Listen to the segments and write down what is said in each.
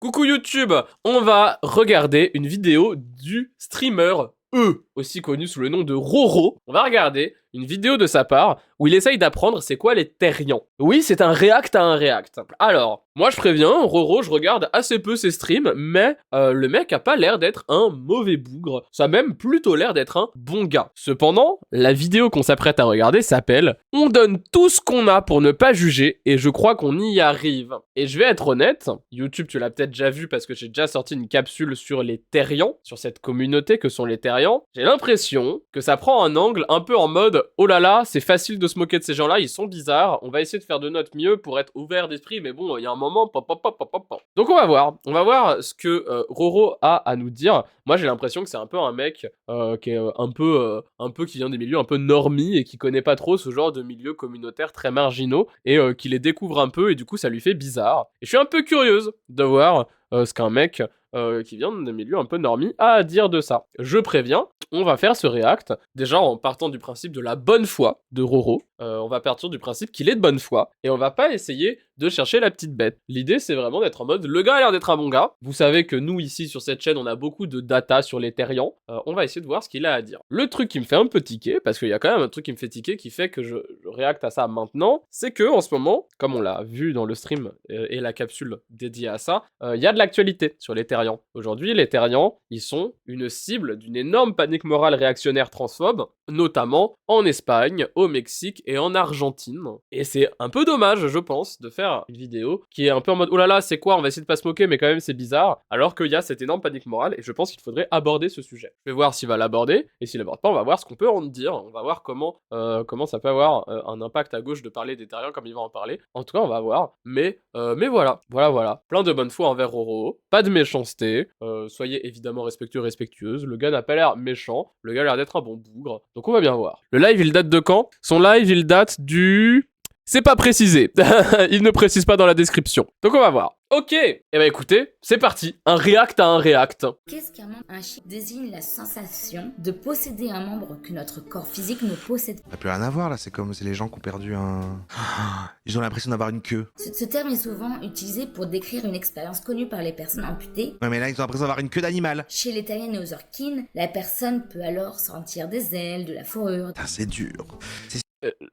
Coucou YouTube, on va regarder une vidéo du streamer aussi connu sous le nom de Roro. On va regarder une vidéo de sa part où il essaye d'apprendre c'est quoi les terrians. Oui, c'est un react à un react. Alors, moi je préviens, Roro, je regarde assez peu ses streams, mais le mec a pas l'air d'être un mauvais bougre. Ça a même plutôt l'air d'être un bon gars. Cependant, la vidéo qu'on s'apprête à regarder s'appelle « On donne tout ce qu'on a pour ne pas juger et je crois qu'on y arrive ». Et je vais être honnête, YouTube tu l'as peut-être déjà vu parce que j'ai déjà sorti une capsule sur les terrians, sur cette communauté que sont les terrians. J'ai l'impression que ça prend un angle un peu en mode « Oh là là, c'est facile de se moquer de ces gens-là, ils sont bizarres, on va essayer de faire de notre mieux pour être ouvert d'esprit, mais bon, il y a un moment... » Donc on va voir ce que Roro a à nous dire. Moi j'ai l'impression que c'est un peu un mec qui est un peu qui vient des milieux un peu normie et qui connaît pas trop ce genre de milieux communautaires très marginaux et qui les découvre un peu et du coup ça lui fait bizarre. Et je suis un peu curieuse de voir ce qu'un mec qui vient des milieux un peu normie a à dire de ça. Je préviens, on va faire ce react, déjà en partant du principe de la bonne foi de Roro. On va partir du principe qu'il est de bonne foi, et on va pas essayer de chercher la petite bête. L'idée, c'est vraiment d'être en mode, le gars a l'air d'être un bon gars. Vous savez que nous, ici, sur cette chaîne, on a beaucoup de data sur les terrians. On va essayer de voir ce qu'il a à dire. Le truc qui me fait un peu tiquer, parce qu'il y a quand même un truc qui me fait tiquer, qui fait que je réacte à ça maintenant, c'est que en ce moment, comme on l'a vu dans le stream et la capsule dédiée à ça, il y a de l'actualité sur les terrians. Aujourd'hui, les terrians, ils sont une cible d'une énorme panique morale réactionnaire transphobe, notamment en Espagne, au Mexique et en Argentine. Et c'est un peu dommage, je pense, de faire une vidéo qui est un peu en mode « Oh là là, c'est quoi? On va essayer de pas se moquer, mais quand même c'est bizarre », alors qu'il y a cette énorme panique morale, et je pense qu'il faudrait aborder ce sujet. Je vais voir s'il va l'aborder, et s'il l'aborde pas, on va voir ce qu'on peut en dire, on va voir comment ça peut avoir un impact à gauche de parler des terriens comme il va en parler. En tout cas, on va voir, mais voilà. Plein de bonne foi envers Roro, pas de méchanceté, soyez évidemment respectueux, respectueuses, le gars n'a pas l'air méchant, le gars a l'air d'être un bon bougre, donc on va bien voir. Le live, il date de quand? Son live, il date du... C'est pas précisé, il ne précise pas dans la description. Donc on va voir. Ok, et bah écoutez, c'est parti, un react à un react. Qu'est-ce qu'un membre? Un chiffre désigne la sensation de posséder un membre que notre corps physique ne possède pas. Ça n'a plus rien à voir là, c'est comme les gens qui ont perdu un... Ils ont l'impression d'avoir une queue. Ce terme est souvent utilisé pour décrire une expérience connue par les personnes amputées. Ouais mais là ils ont l'impression d'avoir une queue d'animal. Chez les terriens et aux orkines, la personne peut alors sentir des ailes, de la fourrure. Putain, c'est dur.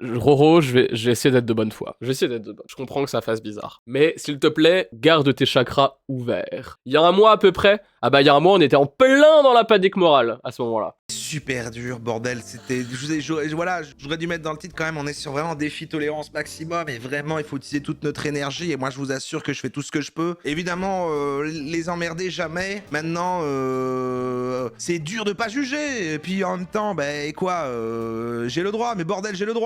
Roro, je vais essayer d'être de bonne foi. Je comprends que ça fasse bizarre. Mais s'il te plaît, garde tes chakras ouverts. Il y a un mois à peu près, il y a un mois on était en plein dans la panique morale à ce moment-là. Super dur, bordel, c'était... Voilà, j'aurais dû mettre dans le titre quand même, on est sur vraiment défi tolérance maximum, et vraiment, il faut utiliser toute notre énergie, et moi je vous assure que je fais tout ce que je peux. Évidemment, les emmerder jamais. Maintenant, c'est dur de pas juger, et puis en même temps, j'ai le droit, mais bordel, j'ai le droit.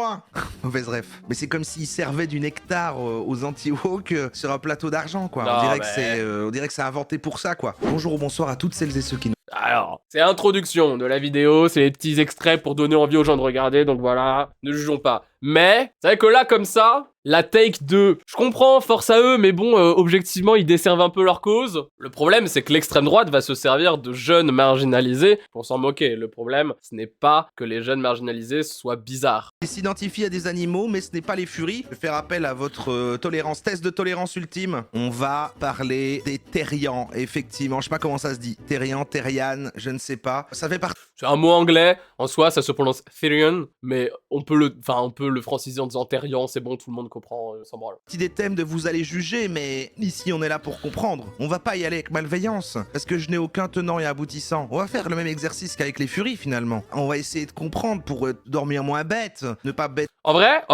Mauvaise ref. Mais c'est comme s'il servait du nectar aux anti-woke sur un plateau d'argent, quoi. Non, on dirait que c'est inventé pour ça, quoi. Bonjour ou bonsoir à toutes celles et ceux qui nous... Alors, c'est l'introduction de la vidéo, c'est les petits extraits pour donner envie aux gens de regarder, donc voilà, ne jugeons pas. Mais, c'est vrai que là, comme ça, la take 2, je comprends, force à eux, mais bon, objectivement, ils desservent un peu leur cause. Le problème, c'est que l'extrême droite va se servir de jeunes marginalisés pour s'en moquer. Le problème, ce n'est pas que les jeunes marginalisés soient bizarres. Ils s'identifient à des animaux, mais ce n'est pas les furies. Je vais faire appel à votre test de tolérance ultime. On va parler des terrians, effectivement. Je sais pas comment ça se dit. Terrian, terriane, je ne sais pas. Ça fait partie... C'est un mot anglais, en soi, ça se prononce Therian, mais on peut le franciser en disant Terrian, c'est bon, tout le monde comprend, sans branle. Des thèmes de vous allez juger, mais ici on est là pour comprendre. On va pas y aller avec malveillance, parce que je n'ai aucun tenant et aboutissant. On va faire le même exercice qu'avec les furies finalement. On va essayer de comprendre pour dormir moins bête, ne pas bête. En vrai,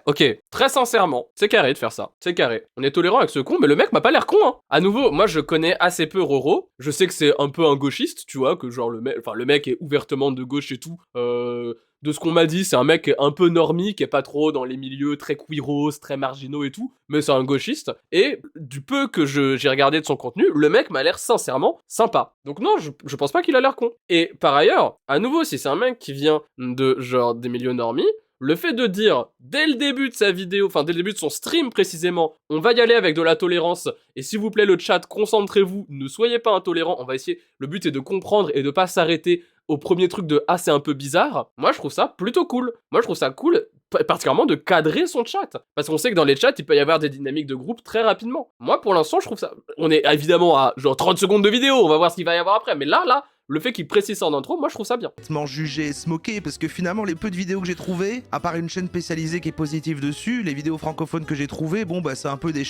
ok, très sincèrement, c'est carré de faire ça, c'est carré. On est tolérant avec ce con, mais le mec m'a pas l'air con, hein. À nouveau, moi je connais assez peu Roro, je sais que c'est un peu un gauchiste, tu vois, que genre le mec est ouvertement de gauche et tout, de ce qu'on m'a dit, c'est un mec un peu normie, qui est pas trop dans les milieux très queeros, très marginaux et tout, mais c'est un gauchiste, et du peu que j'ai regardé de son contenu, le mec m'a l'air sincèrement sympa. Donc non, je pense pas qu'il a l'air con. Et par ailleurs, à nouveau, si c'est un mec qui vient de genre des milieux normies, le fait de dire, dès le début de sa vidéo, dès le début de son stream précisément, on va y aller avec de la tolérance, et s'il vous plaît le chat, concentrez-vous, ne soyez pas intolérants, on va essayer, le but est de comprendre et de pas s'arrêter au premier truc de « Ah, c'est un peu bizarre », moi je trouve ça plutôt cool. Moi je trouve ça cool particulièrement de cadrer son chat. Parce qu'on sait que dans les chats, il peut y avoir des dynamiques de groupe très rapidement. Moi, pour l'instant, je trouve ça... On est évidemment à genre 30 secondes de vidéo, on va voir ce qu'il va y avoir après. Mais là, le fait qu'il précise ça en intro, moi je trouve ça bien. Juger, se moquer, parce que finalement les peu de vidéos que j'ai trouvées, à part une chaîne spécialisée qui est positive dessus, les vidéos francophones que j'ai trouvées, bon bah c'est un peu des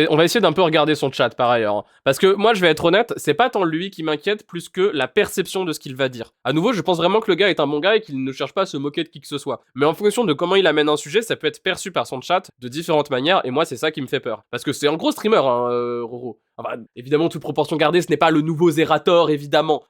On va essayer d'un peu regarder son chat par ailleurs. Hein. Parce que moi je vais être honnête, c'est pas tant lui qui m'inquiète plus que la perception de ce qu'il va dire. À nouveau, je pense vraiment que le gars est un bon gars et qu'il ne cherche pas à se moquer de qui que ce soit. Mais en fonction de comment il amène un sujet, ça peut être perçu par son chat de différentes manières, et moi c'est ça qui me fait peur. Parce que c'est un gros streamer, hein, Roro. Enfin, évidemment, toute proportion gardée, ce n'est pas le nouveau Zerator, évidemment.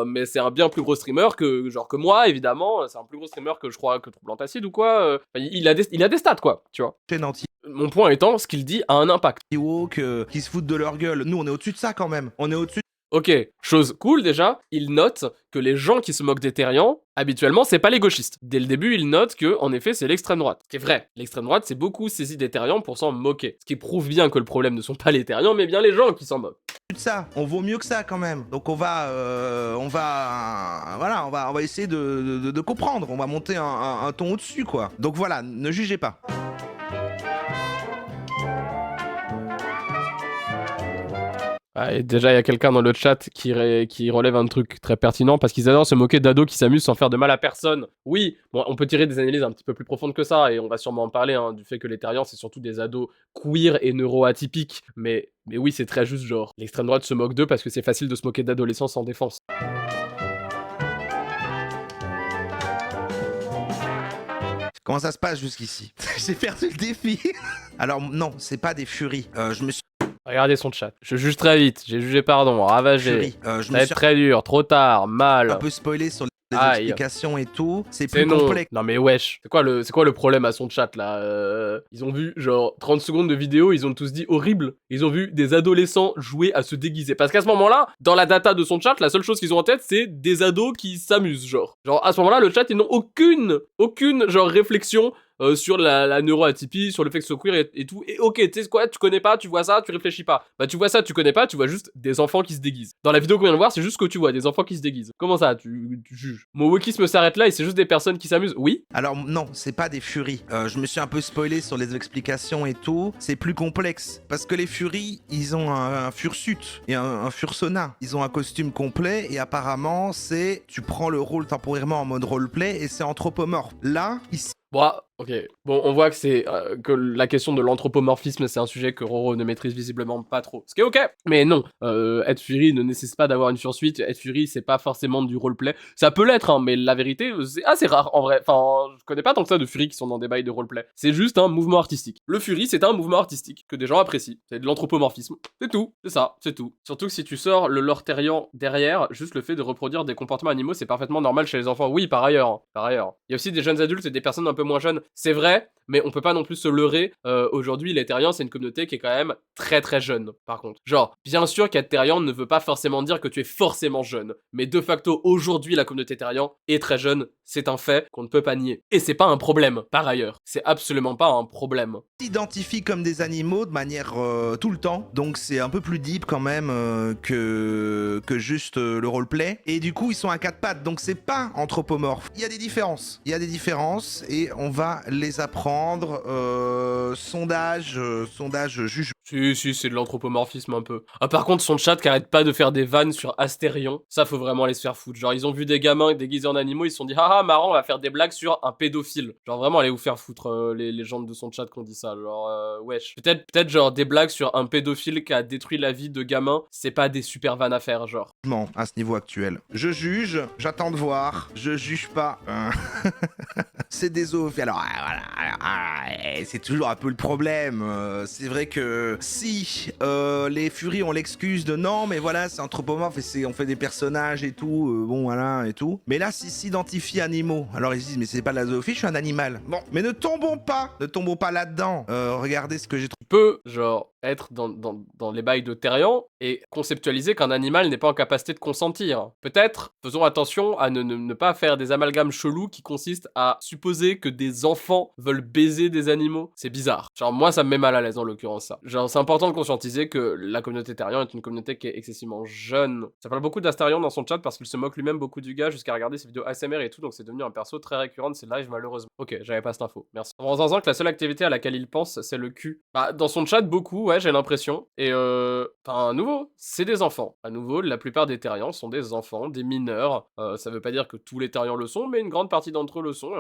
Mais c'est un bien plus gros streamer que moi, évidemment. C'est un plus gros streamer que je crois que Trouble Antacide ou quoi. Il a des stats, quoi, tu vois. chaînes anti Mon point étant, ce qu'il dit a un impact. woke qui se foutent de leur gueule. Nous on est au-dessus de ça quand même. On est au-dessus. Ok, chose cool déjà, il note que les gens qui se moquent des terriens, habituellement, c'est pas les gauchistes. Dès le début, il note que, en effet, c'est l'extrême droite. Ce qui est vrai. L'extrême droite s'est beaucoup saisie des terriens pour s'en moquer. Ce qui prouve bien que le problème ne sont pas les terriens, mais bien les gens qui s'en moquent. De ça, on vaut mieux que ça quand même. Donc on va essayer de comprendre. On va monter un ton au-dessus quoi. Donc voilà, ne jugez pas. Ah, et déjà, il y a quelqu'un dans le chat qui relève un truc très pertinent, parce qu'ils adorent se moquer d'ados qui s'amusent sans faire de mal à personne. Oui, bon, on peut tirer des analyses un petit peu plus profondes que ça, et on va sûrement en parler, hein, du fait que les terriens, c'est surtout des ados queer et neuroatypiques. Mais oui, c'est très juste, genre, l'extrême droite se moque d'eux parce que c'est facile de se moquer d'adolescents sans défense. Comment ça se passe jusqu'ici? J'ai perdu le défi. Alors non, c'est pas des furies. Je me suis Regardez son chat. Je juge très vite, j'ai jugé pardon, ravagé. furie. Je Ça me va être suis très dur, trop tard, mal. un peu spoilé sur les Aïe. explications et tout. C'est C'est plus non. complexe. Non mais wesh, c'est quoi le problème à son chat là? Ils ont vu genre 30 secondes de vidéo, ils ont tous dit horrible. Ils ont vu des adolescents jouer à se déguiser. Parce qu'à ce moment-là, dans la data de son chat, la seule chose qu'ils ont en tête, c'est des ados qui s'amusent genre. Genre à ce moment-là, le chat, ils n'ont aucune genre réflexion sur la neuroatypie, sur le fait que ce queer et tout. Et ok, tu sais quoi, tu connais pas, tu vois ça, tu réfléchis pas. Bah tu vois ça, tu connais pas, tu vois juste des enfants qui se déguisent. Dans la vidéo qu'on vient de voir, c'est juste ce que tu vois, des enfants qui se déguisent. Comment ça, tu juges? Mon wokisme s'arrête là et c'est juste des personnes qui s'amusent. Oui. Alors non, c'est pas des furies. Je me suis un peu spoilé sur les explications et tout. C'est plus complexe. Parce que les furies, ils ont un fursuit et un fursona. Ils ont un costume complet et apparemment, c'est... Tu prends le rôle temporairement en mode roleplay et c'est anthropomorphe. Là, ici... Bon, ok. Bon, on voit que c'est que la question de l'anthropomorphisme, c'est un sujet que Roro ne maîtrise visiblement pas trop. Ce qui est ok. Mais non, être Fury ne nécessite pas d'avoir une fursuite. Être Fury, c'est pas forcément du roleplay. Ça peut l'être, hein, mais la vérité, c'est assez rare en vrai. Enfin, je connais pas tant que ça de Fury qui sont dans des bails de roleplay. C'est juste un mouvement artistique. Le Fury, c'est un mouvement artistique que des gens apprécient. C'est de l'anthropomorphisme. C'est tout. C'est ça. C'est tout. Surtout que si tu sors le lore terrien derrière, juste le fait de reproduire des comportements animaux, c'est parfaitement normal chez les enfants. Oui, par ailleurs. Hein, par ailleurs. Il y a aussi des jeunes adultes et des personnes un peu moins jeunes. C'est vrai, mais on peut pas non plus se leurrer. Aujourd'hui, les Terriens, c'est une communauté qui est quand même très très jeune, par contre. Genre, bien sûr qu'être Terrien ne veut pas forcément dire que tu es forcément jeune. Mais de facto, aujourd'hui, la communauté Terrien est très jeune. C'est un fait qu'on ne peut pas nier. Et c'est pas un problème, par ailleurs. C'est absolument pas un problème. S'identifient comme des animaux de manière tout le temps. Donc c'est un peu plus deep quand même que juste le roleplay. Et du coup, ils sont à quatre pattes. Donc c'est pas anthropomorphe. Il y a des différences. Il y a des différences et on va les apprendre. Sondage juge. Si, c'est de l'anthropomorphisme un peu. Ah, par contre, son chat qui arrête pas de faire des vannes sur Astérion, ça faut vraiment aller se faire foutre. Genre, ils ont vu des gamins déguisés en animaux, ils se sont dit, haha, marrant, on va faire des blagues sur un pédophile. Genre, vraiment, allez vous faire foutre, les gens de son chat qui ont dit ça. Genre, wesh. Peut-être, genre, des blagues sur un pédophile qui a détruit la vie de gamins, c'est pas des super vannes à faire, genre. À ce niveau actuel. Je juge, j'attends de voir, je juge pas. C'est des zoophiles. Alors, voilà, c'est toujours un peu le problème. C'est vrai que si les furies ont l'excuse de non, mais voilà, c'est anthropomorphe et on fait des personnages et tout, bon, voilà, et tout. Mais là, s'ils s'identifient animaux, alors ils se disent, mais c'est pas de la zoophilie, je suis un animal. Bon, mais ne tombons pas là-dedans. Regardez ce que j'ai trouvé. Tu peux, genre, être dans les bails de Terrian et conceptualiser qu'un animal n'est pas en capacité de consentir. Peut-être, faisons attention à ne pas faire des amalgames chelous qui consistent à supposer que des enfants veulent baiser des animaux. C'est bizarre. Genre, moi, ça me met mal à l'aise en l'occurrence, ça. Genre, c'est important de conscientiser que la communauté Therian est une communauté qui est excessivement jeune. Ça parle beaucoup d'Astarion dans son chat parce qu'il se moque lui-même beaucoup du gars jusqu'à regarder ses vidéos ASMR et tout, donc c'est devenu un perso très récurrent de ses lives, malheureusement. Ok, j'avais pas cette info. Merci. En disant que la seule activité à laquelle il pense, c'est le cul. Bah, dans son chat, beaucoup, ouais, j'ai l'impression. Et enfin, à nouveau, c'est des enfants. À nouveau, la plupart des Therians sont des enfants, des mineurs. Ça veut pas dire que tous les Therians le sont, mais une grande partie d'entre eux le sont. Et